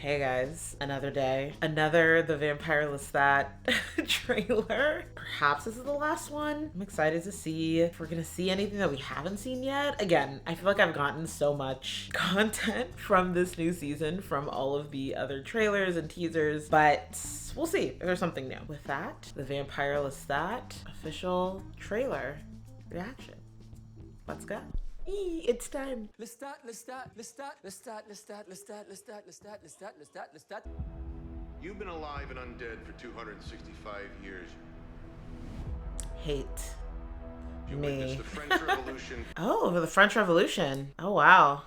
Hey guys, another day, another the Vampire Lestat trailer. Perhaps this is the last one. I'm excited to see if we're gonna see anything that we haven't seen yet. Again, I feel like I've gotten so much content from this new season from all of the other trailers and teasers, but we'll see if there's something new. With that, the Vampire Lestat official trailer reaction. Let's go. It's time. You've been alive and undead for 265 years. Hate. You Me. witnessed the French Revolution. Oh, the French Revolution. Oh, wow.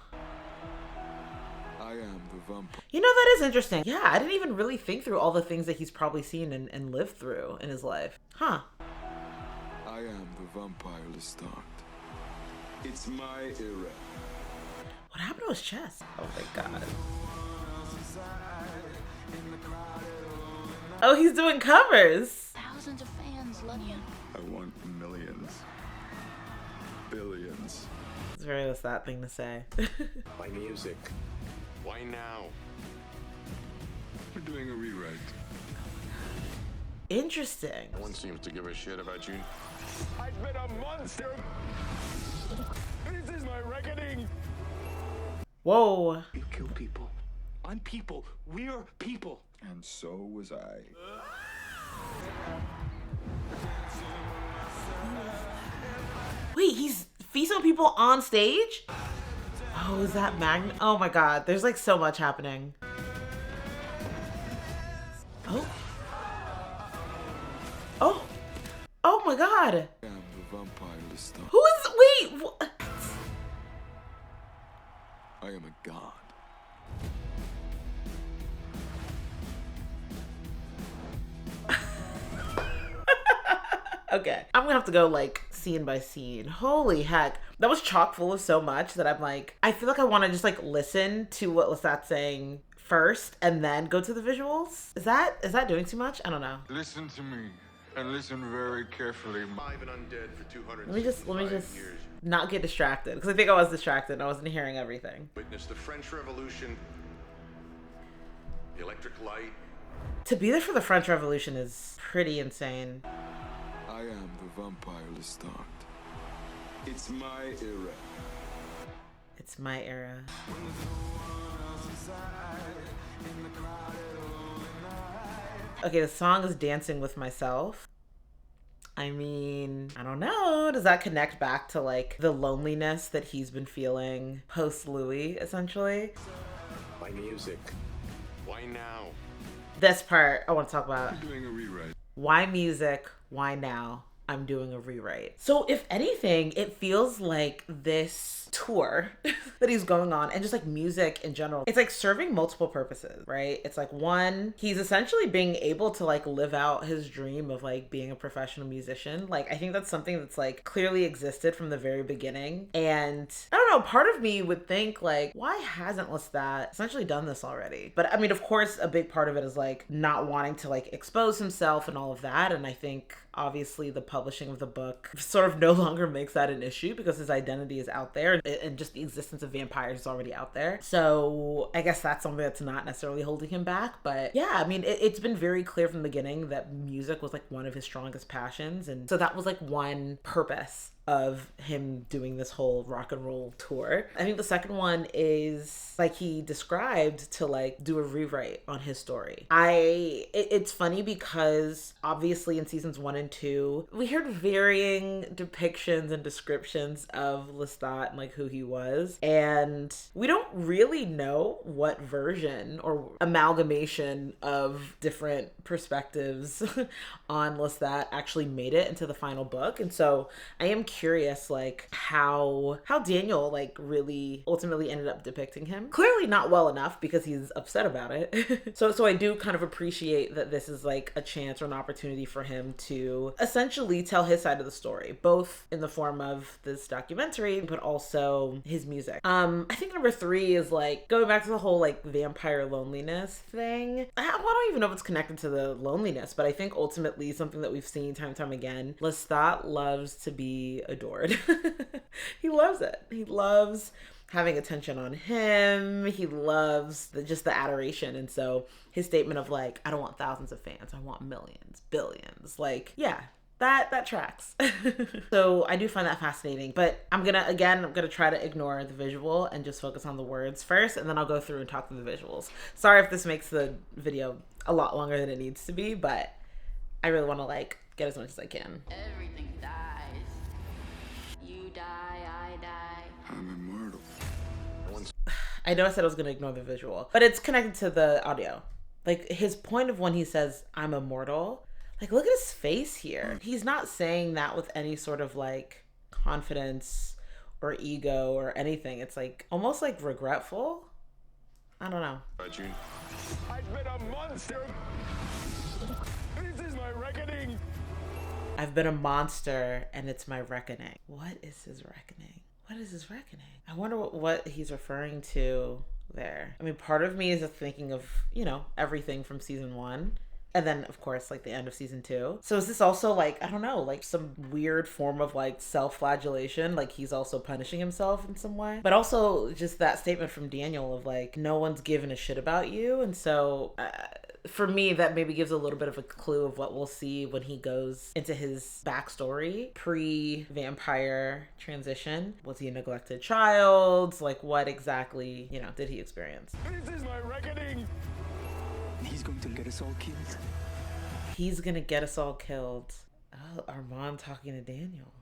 I am the vampire. You know, that is interesting. Yeah, I didn't even really think through all the things that he's probably seen and lived through in his life. Huh. I am the Vampire Lestat. It's my era. What happened to his chest? Oh my god. Oh, he's doing covers. Thousands of fans love you. I want millions. Billions. It's a very Lestat thing to say. My music. Why now? We're doing a rewrite. Interesting. No one seems to give a shit about you. I've been a monster. This is my reckoning. Whoa. You kill people. I'm people. We're people. And so was I. Wait, he's feasting on people on stage? Oh, is that Oh my god, there's like so much happening. Oh. Oh. Oh my god. I am the Vampire Lestat. Who is, wait, what? I am a god. Okay, I'm gonna have to go like scene by scene. Holy heck. That was chock full of so much that I'm like, I feel like I want to just like listen to what Lestat's saying first and then go to the visuals. Is that doing too much? I don't know. Listen to me and listen very carefully. Alive and undead for 265 Let me just years. not get distracted, because I think I was distracted and I wasn't hearing everything. Witnessed the French Revolution. The electric light. To be there for the French Revolution is pretty insane. I am the Vampire Lestat. It's my era. It's my era. Okay, the song is Dancing with Myself. I mean, I don't know. Does that connect back to like the loneliness that he's been feeling post Louis, essentially? My music. Why now? This part I want to talk about. We're doing a rewrite. Why music? Why now? I'm doing a rewrite. So if anything, it feels like this tour that he's going on and just like music in general, it's like serving multiple purposes, right? It's like, one, he's essentially being able to like live out his dream of like being a professional musician. Like, I think that's something that's like clearly existed from the very beginning. And I don't know, part of me would think like, why hasn't Lestat essentially done this already? But I mean, of course, a big part of it is like not wanting to like expose himself and all of that. And I think obviously the publishing of the book sort of no longer makes that an issue because his identity is out there and just the existence of vampires is already out there. So I guess that's something that's not necessarily holding him back. But yeah, I mean, it's been very clear from the beginning that music was like one of his strongest passions. And so that was like one purpose of him doing this whole rock and roll tour. I think the second one is like he described to like do a rewrite on his story. It's funny because obviously in seasons 1 and 2 we heard varying depictions and descriptions of Lestat and like who he was, and we don't really know what version or amalgamation of different perspectives on Lestat actually made it into the final book. And so I am curious like how Daniel like really ultimately ended up depicting him. Clearly not well enough because he's upset about it. so I do kind of appreciate that this is like a chance or an opportunity for him to essentially tell his side of the story, both in the form of this documentary but also his music. I think number 3 is like going back to the whole like vampire loneliness thing. I don't even know if it's connected to the loneliness, but I think ultimately something that we've seen time and time again, Lestat loves to be adored. He loves it. He loves having attention on him. He loves just the adoration. And so his statement of like, I don't want thousands of fans, I want millions, billions. Like, yeah, that tracks. So I do find that fascinating, but I'm gonna try to ignore the visual and just focus on the words first, and then I'll go through and talk through the visuals. Sorry if this makes the video a lot longer than it needs to be, but I really want to like get as much as I can. Everything dies. You die, I die. I'm immortal. I know I said I was gonna ignore the visual, but it's connected to the audio. Like his point of when he says, I'm immortal, like, look at his face here. He's not saying that with any sort of like confidence or ego or anything. It's like almost like regretful. I don't know. I've been a monster. This is my reckoning. I've been a monster and it's my reckoning. What is his reckoning? What is his reckoning? I wonder what he's referring to there. I mean, part of me is thinking of, you know, everything from season 1. And then, of course, like the end of season 2. So is this also like, I don't know, like some weird form of like self-flagellation? Like he's also punishing himself in some way? But also just that statement from Daniel of like, no one's giving a shit about you. And so for me, that maybe gives a little bit of a clue of what we'll see when he goes into his backstory pre-vampire transition. Was he a neglected child? Like what exactly, you know, did he experience? This is my reckoning. He's going to get us all killed. He's gonna get us all killed. Oh, Armand talking to Daniel.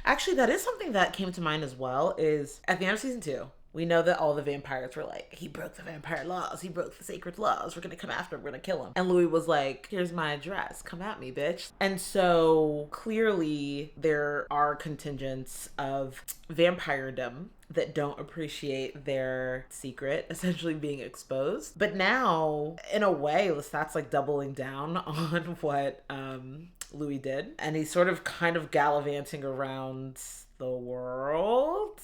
Actually, that is something that came to mind as well, is at the end of season 2, we know that all the vampires were like, he broke the vampire laws, he broke the sacred laws, we're gonna come after him, we're gonna kill him. And Louis was like, here's my address, come at me, bitch. And so clearly there are contingents of vampiredom that don't appreciate their secret essentially being exposed. But now, in a way, Lestat's like doubling down on what Louis did. And he's sort of kind of gallivanting around the world,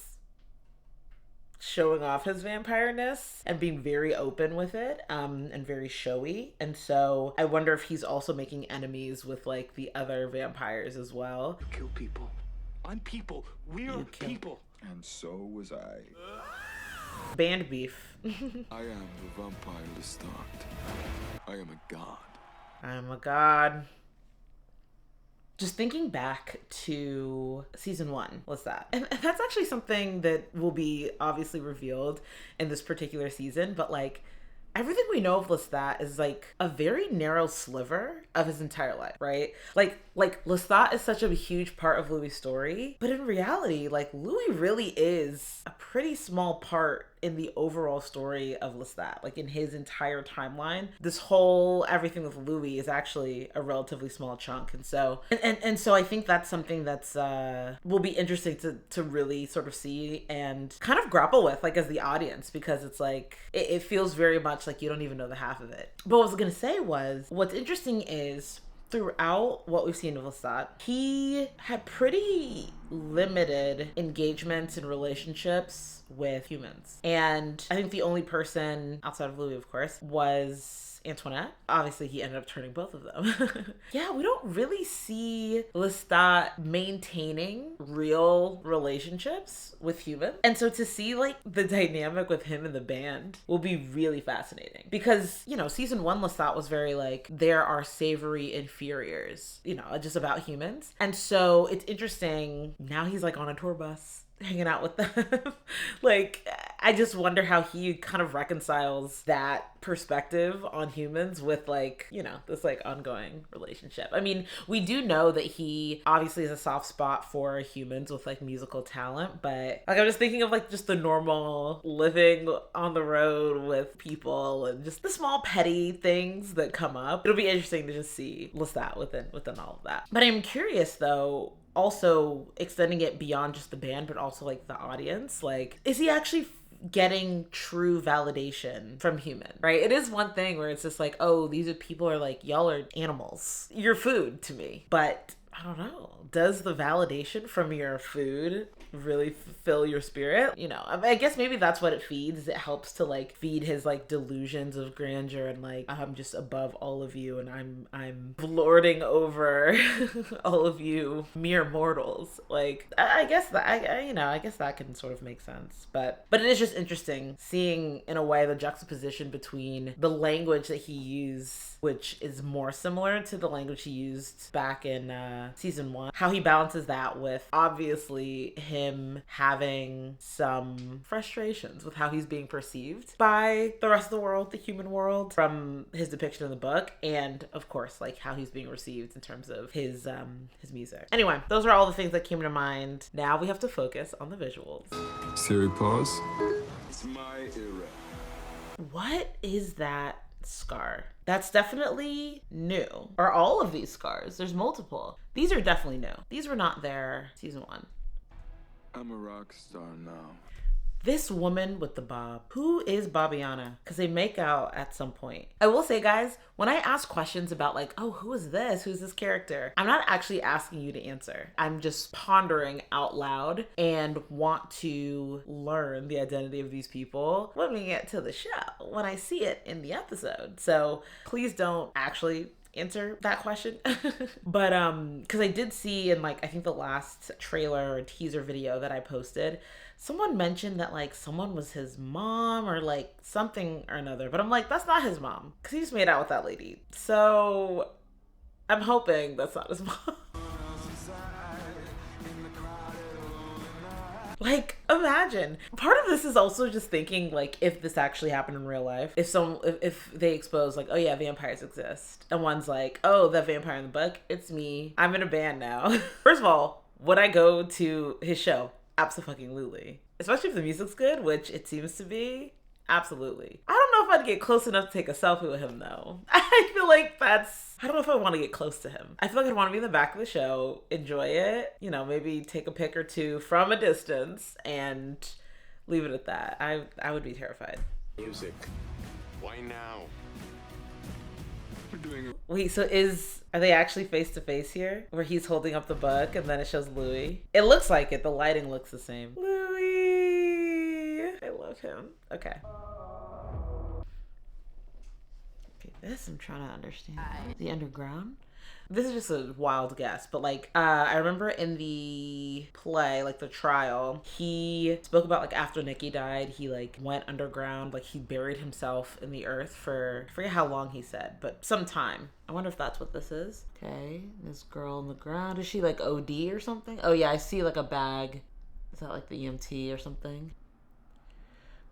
showing off his vampireness and being very open with it, and very showy. And so I wonder if he's also making enemies with like the other vampires as well. You kill people. I'm people. We're people. And so was I. Band beef. I am the Vampire Lestat. I am a god. I'm a god. Just thinking back to season 1, what's that? And that's actually something that will be obviously revealed in this particular season, but like everything we know of Lestat is like a very narrow sliver of his entire life, right? Like Lestat is such a huge part of Louis' story, but in reality, like Louis really is a pretty small part in the overall story of Lestat, like in his entire timeline. This whole everything with Louis is actually a relatively small chunk. And so and so I think that's something that's will be interesting to really sort of see and kind of grapple with, like as the audience, because it's like it feels very much like you don't even know the half of it. But what I was gonna say was, what's interesting is throughout what we've seen of Lestat, he had pretty limited engagements and relationships with humans. And I think the only person outside of Louis, of course, was Antoinette. Obviously, he ended up turning both of them. Yeah, we don't really see Lestat maintaining real relationships with humans. And so to see like the dynamic with him and the band will be really fascinating. Because, you know, season 1 Lestat was very like, there are savory inferiors, you know, just about humans. And so it's interesting, now he's like on a tour bus hanging out with them. Like, I just wonder how he kind of reconciles that perspective on humans with like, you know, this like ongoing relationship. I mean, we do know that he obviously has a soft spot for humans with like musical talent, but like I'm just thinking of like just the normal living on the road with people and just the small petty things that come up. It'll be interesting to just see Lestat within all of that. But I'm curious though, also extending it beyond just the band, but also like the audience, like is he actually getting true validation from humans, right? It is one thing where it's just like, oh, these are people are like, y'all are animals, you're food to me. But I don't know. Does the validation from your food really fill your spirit? You know, I guess maybe that's what it feeds. It helps to like feed his like delusions of grandeur and like I'm just above all of you and I'm lording over all of you mere mortals. Like I guess that I guess that can sort of make sense. But it is just interesting seeing in a way the juxtaposition between the language that he used, which is more similar to the language he used back in season 1, how he balances that with obviously him having some frustrations with how he's being perceived by the rest of the world, the human world, from his depiction in the book, and of course like how he's being received in terms of his music. Anyway, those are all the things that came to mind. Now we have to focus on the visuals. Siri, pause. It's my era. What is that scar? That's definitely new. Are all of these scars? There's multiple. These are definitely new. These were not there season 1. I'm a rock star now. This woman with the bob, who is Bobbiana? Because they make out at some point. I will say, guys, when I ask questions about like, oh, who is this? Who's this character? I'm not actually asking you to answer. I'm just pondering out loud and want to learn the identity of these people when we get to the show, when I see it in the episode. So please don't actually answer that question. But because I did see in like I think the last trailer or teaser video that I posted, someone mentioned that like someone was his mom or like something or another, but I'm like, that's not his mom because he just made out with that lady. So I'm hoping that's not his mom. Like, imagine. Part of this is also just thinking, like, if this actually happened in real life, if they expose, like, oh yeah, vampires exist, and one's like, oh, that vampire in the book, it's me. I'm in a band now. First of all, would I go to his show? Absolutely. Especially if the music's good, which it seems to be. Absolutely. I don't know if I'd get close enough to take a selfie with him though. I feel like I don't know if I want to get close to him. I feel like I'd want to be in the back of the show, enjoy it, you know, maybe take a pic or two from a distance and leave it at that. I would be terrified. Music. Why now? We're doing it. Wait, so are they actually face to face here? Where he's holding up the book and then it shows Louis? It looks like it. The lighting looks the same. Louis! I love him. Okay. This I'm trying to understand. The underground? This is just a wild guess, but like I remember in the play, like the trial, he spoke about like after Nikki died, he like went underground, like he buried himself in the earth for, I forget how long he said, but some time. I wonder if that's what this is. Okay, this girl in the ground, is she like OD or something? Oh yeah, I see like a bag. Is that like the EMT or something?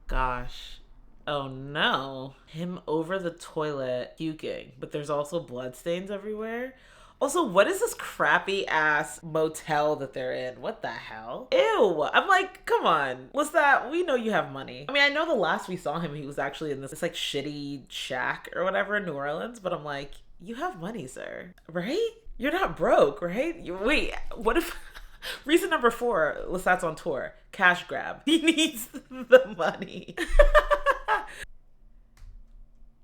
Gosh. Oh no. Him over the toilet puking, but there's also bloodstains everywhere. Also, what is this crappy ass motel that they're in? What the hell? Ew. I'm like, come on. Lestat, we know you have money. I mean, I know the last we saw him, he was actually in this like shitty shack or whatever in New Orleans, but I'm like, you have money, sir. Right? You're not broke, right? Wait, what if... Reason number 4, Lestat's on tour. Cash grab. He needs the money.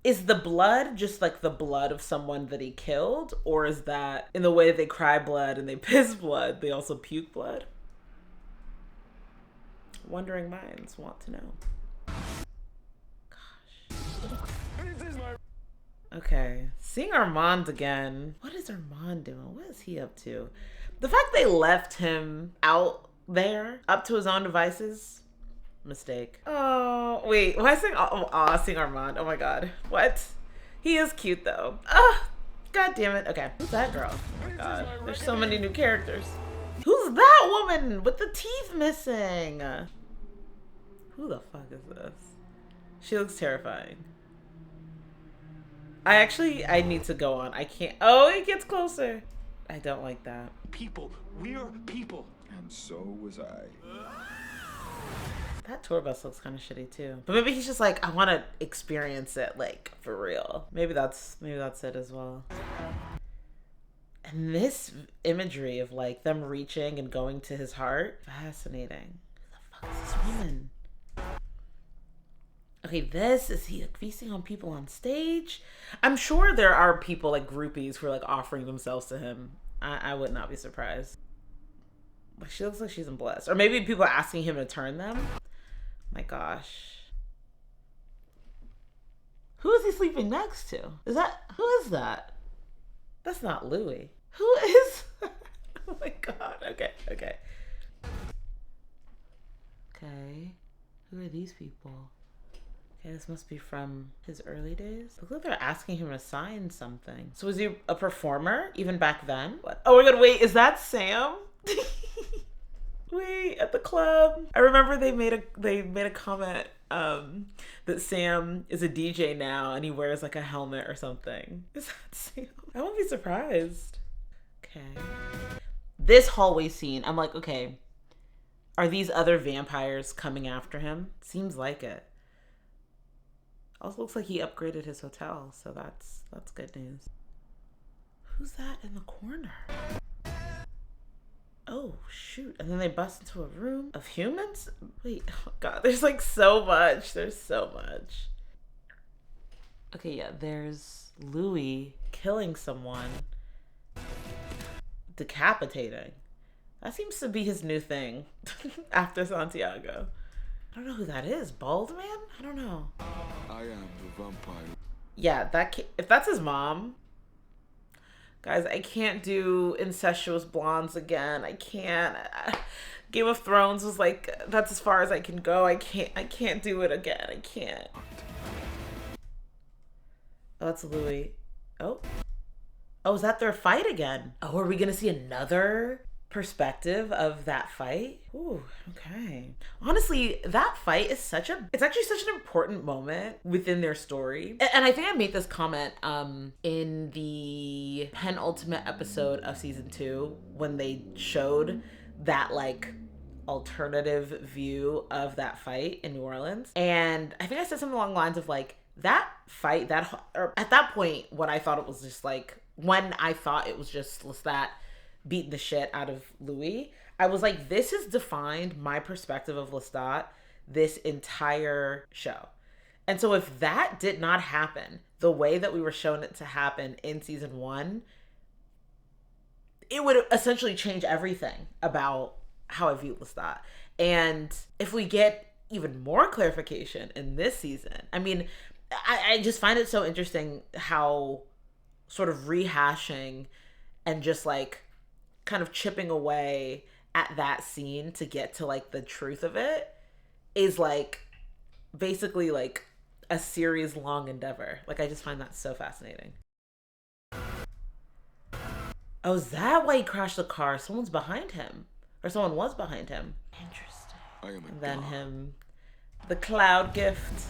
Is the blood just like the blood of someone that he killed? Or is that in the way they cry blood and they piss blood, they also puke blood? Wondering minds want to know. Gosh. Okay. Seeing Armand again. What is Armand doing? What is he up to? The fact they left him out there, up to his own devices, mistake. Oh, wait. Why sing? Sing Armand. Oh my god. What? He is cute though. God damn it. Okay. Who's that girl? Oh my god. There's so many new characters. Who's that woman with the teeth missing? Who the fuck is this? She looks terrifying. I need to go on. I can't. Oh, it gets closer. I don't like that. People. We're people. And so was I. That tour bus looks kind of shitty too. But maybe he's just like, I want to experience it like for real. Maybe that's it as well. And this imagery of like them reaching and going to his heart, fascinating. Who the fuck is this woman? Okay, is he like feasting on people on stage? I'm sure there are people like groupies who are like offering themselves to him I would not be surprised. Like, she looks like she's in Blessed. Or maybe people are asking him to turn them. My gosh. Who is he sleeping next to? Who is that? That's not Louis. Who is? Oh my god. Okay. Okay, who are these people? Okay, this must be from his early days. Look like they're asking him to sign something. So was he a performer even back then? What? Oh my god, wait, is that Sam? Wait, at the club. I remember they made a comment that Sam is a DJ now and he wears like a helmet or something. Is that Sam? I won't be surprised. Okay. This hallway scene, I'm like, okay, are these other vampires coming after him? Seems like it. Also looks like he upgraded his hotel, so that's good news. Who's that in the corner? Oh, shoot. And then they bust into a room of humans? Wait, oh god, there's like so much. There's so much. Okay, yeah, there's Louis killing someone. Decapitating. That seems to be his new thing after Santiago. I don't know who that is. Bald man? I don't know. I am the vampire. Yeah, if that's his mom. Guys, I can't do incestuous blondes again. I can't. Game of Thrones was like, that's as far as I can go. I can't do it again. I can't. Oh, that's Louis. Oh, is that their fight again? Oh, are we gonna see another perspective of that fight? Ooh, okay. Honestly, that fight is it's actually such an important moment within their story. And I think I made this comment in the penultimate episode of season 2 when they showed that like alternative view of that fight in New Orleans. And I think I said something along the lines of like, that fight, or at that point, when I thought it was just Lestat beating the shit out of Louis, I was like, this has defined my perspective of Lestat this entire show. And so if that did not happen the way that we were shown it to happen in season 1, it would essentially change everything about how I view Lestat. And if we get even more clarification in this season, I mean, I just find it so interesting how sort of rehashing and just like kind of chipping away at that scene to get to like the truth of it is like basically like a series long endeavor. Like, I just find that so fascinating. Oh, is that why he crashed the car? Someone's behind him, or someone was behind him. Interesting. And then the cloud gift.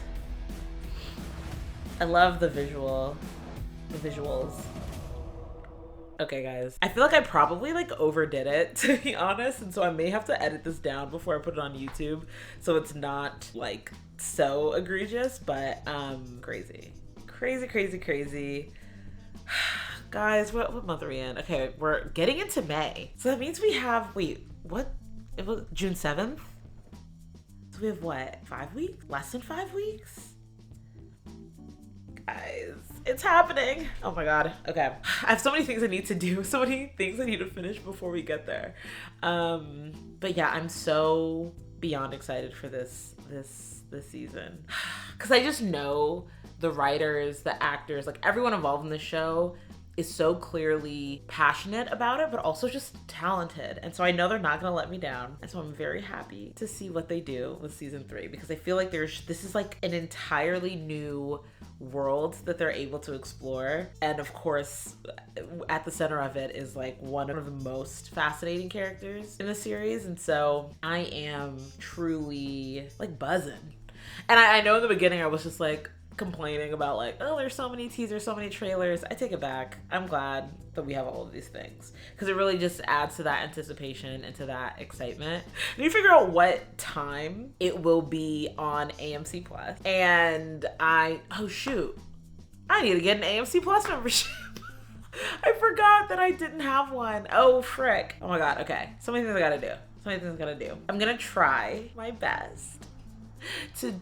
I love the visuals. Okay, guys. I feel like I probably like overdid it, to be honest, and so I may have to edit this down before I put it on YouTube so it's not like so egregious, but crazy. Guys, what month are we in? Okay, we're getting into May. So that means we have, wait, what? It was June 7th? So we have what, 5 weeks? Less than 5 weeks? Guys, it's happening. Oh my god. Okay. I have so many things I need to do, so many things I need to finish before we get there. But yeah, I'm so beyond excited for this season. Cause I just know the writers, the actors, like everyone involved in the show is so clearly passionate about it, but also just talented. And so I know they're not gonna let me down. And so I'm very happy to see what they do with season 3, because I feel like this is like an entirely new world that they're able to explore. And of course, at the center of it is like one of the most fascinating characters in the series. And so I am truly like buzzing. And I know in the beginning I was just like complaining about like, oh, there's so many teasers, so many trailers. I take it back. I'm glad that we have all of these things, because it really just adds to that anticipation and to that excitement. And you figure out what time it will be on AMC Plus. And oh shoot, I need to get an AMC Plus membership. I forgot that I didn't have one. Oh frick. Oh my god. Okay, so many things I gotta do. I'm gonna try my best to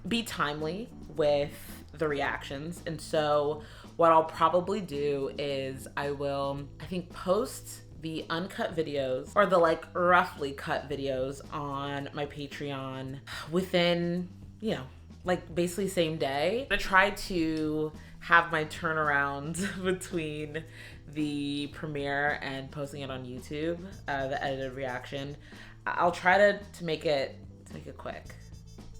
be timely with the reactions. And so what I'll probably do is I will, I think, post the uncut videos or the like roughly cut videos on my Patreon within, you know, like basically same day. I try to have my turnaround between the premiere and posting it on YouTube, the edited reaction. I'll try to make it quick.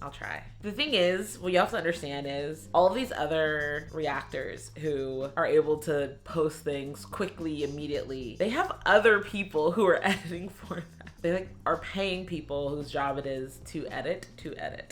I'll try. The thing is, what you have to understand is all of these other reactors who are able to post things quickly, immediately, they have other people who are editing for them. They like are paying people whose job it is to edit.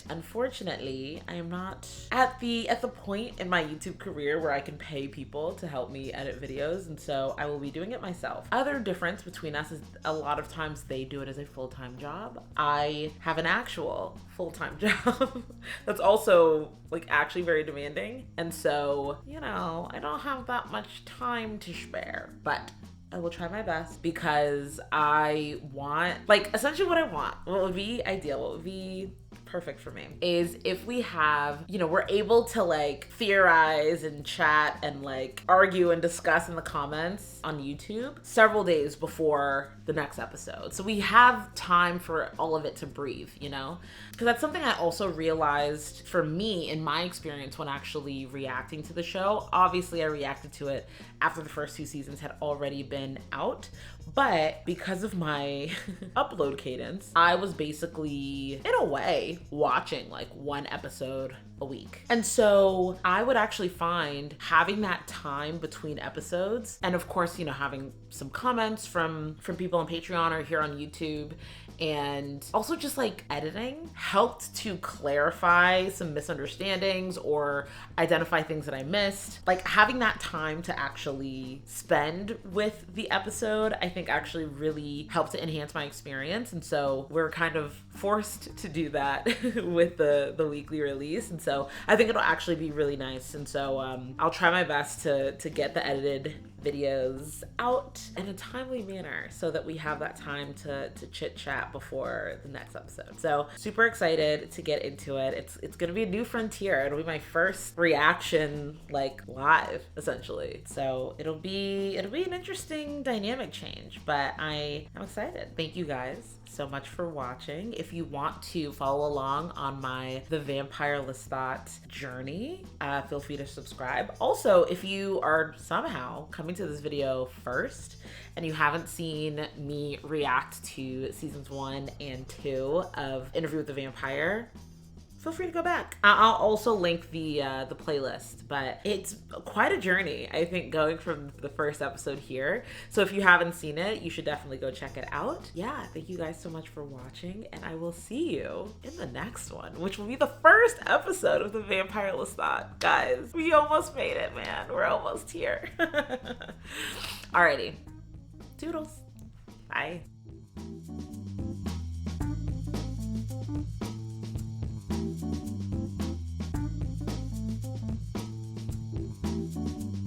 Unfortunately, I am not at the point in my YouTube career where I can pay people to help me edit videos, and so I will be doing it myself. Other difference between us is a lot of times they do it as a full-time job. I have an actual full-time job that's also like actually very demanding, and so, you know, I don't have that much time to spare, but I will try my best because I want, like, essentially what I want, what would be ideal, what would be perfect for me is if we have, you know, we're able to like theorize and chat and like argue and discuss in the comments on YouTube several days before the next episode. So we have time for all of it to breathe, you know? Because that's something I also realized for me in my experience when actually reacting to the show. Obviously I reacted to it after the first 2 seasons had already been out, but because of my upload cadence, I was basically, in a way, watching like 1 episode a week. And so I would actually find having that time between episodes, and of course, you know, having some comments from people on Patreon or here on YouTube, and also just like editing helped to clarify some misunderstandings or identify things that I missed. Like having that time to actually spend with the episode, I think actually really helped to enhance my experience. And so we're kind of forced to do that with the weekly release. And so I think it'll actually be really nice. And so I'll try my best to get the edited videos out in a timely manner so that we have that time to chit chat before the next episode. So super excited to get into it. It's gonna be a new frontier. It'll be my first reaction like live essentially. So it'll be an interesting dynamic change, but I'm excited. Thank you guys so much for watching. If you want to follow along on the Vampire Lestat journey, feel free to subscribe. Also, if you are somehow coming to this video first and you haven't seen me react to seasons 1 and 2 of Interview with the Vampire, feel free to go back. I'll also link the playlist, but it's quite a journey, I think, going from the first episode here. So if you haven't seen it, you should definitely go check it out. Yeah, thank you guys so much for watching, and I will see you in the next one, which will be the first episode of the Vampire Lestat. Guys, we almost made it, man. We're almost here. Alrighty. Toodles. Bye.